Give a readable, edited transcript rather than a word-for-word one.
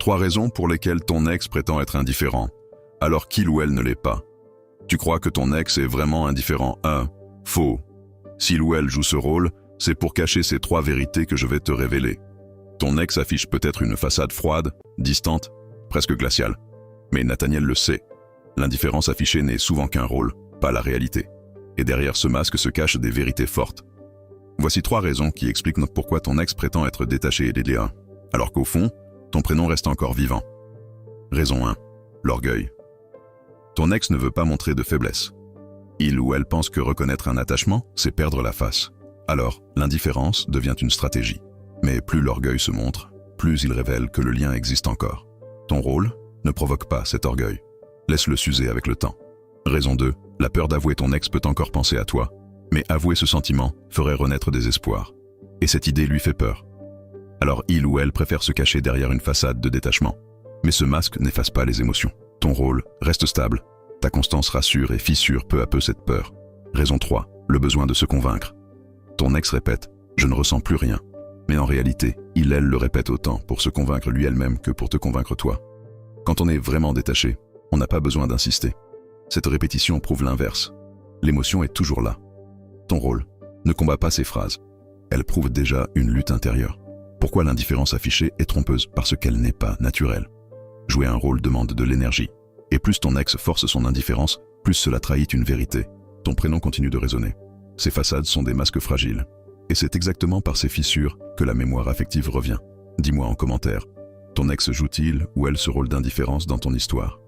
3 raisons pour lesquelles ton ex prétend être indifférent, alors qu'il ou elle ne l'est pas. Tu crois que ton ex est vraiment indifférent. 1. Faux. S'il ou elle joue ce rôle, c'est pour cacher ces 3 vérités que je vais te révéler. Ton ex affiche peut-être une façade froide, distante, presque glaciale. Mais Nathaniel le sait. L'indifférence affichée n'est souvent qu'un rôle, pas la réalité. Et derrière ce masque se cachent des vérités fortes. Voici 3 raisons qui expliquent pourquoi ton ex prétend être détaché et délié, alors qu'au fond, ton prénom reste encore vivant. Raison 1. L'orgueil. Ton ex ne veut pas montrer de faiblesse. Il ou elle pense que reconnaître un attachement, c'est perdre la face. Alors, l'indifférence devient une stratégie. Mais plus l'orgueil se montre, plus il révèle que le lien existe encore. Ton rôle ne provoque pas cet orgueil. Laisse-le s'user avec le temps. Raison 2. La peur d'avouer ton ex peut encore penser à toi. Mais avouer ce sentiment ferait renaître des espoirs. Et cette idée lui fait peur. Alors il ou elle préfère se cacher derrière une façade de détachement. Mais ce masque n'efface pas les émotions. Ton rôle reste stable. Ta constance rassure et fissure peu à peu cette peur. Raison 3. Le besoin de se convaincre. Ton ex répète « je ne ressens plus rien ». Mais en réalité, il elle le répète autant pour se convaincre lui-elle-même que pour te convaincre toi. Quand on est vraiment détaché, on n'a pas besoin d'insister. Cette répétition prouve l'inverse. L'émotion est toujours là. Ton rôle ne combat pas ces phrases. Elle prouve déjà une lutte intérieure. Pourquoi l'indifférence affichée est trompeuse? Parce qu'elle n'est pas naturelle. Jouer un rôle demande de l'énergie. Et plus ton ex force son indifférence, plus cela trahit une vérité. Ton prénom continue de résonner. Ces façades sont des masques fragiles. Et c'est exactement par ces fissures que la mémoire affective revient. Dis-moi en commentaire, ton ex joue-t-il ou elle ce rôle d'indifférence dans ton histoire?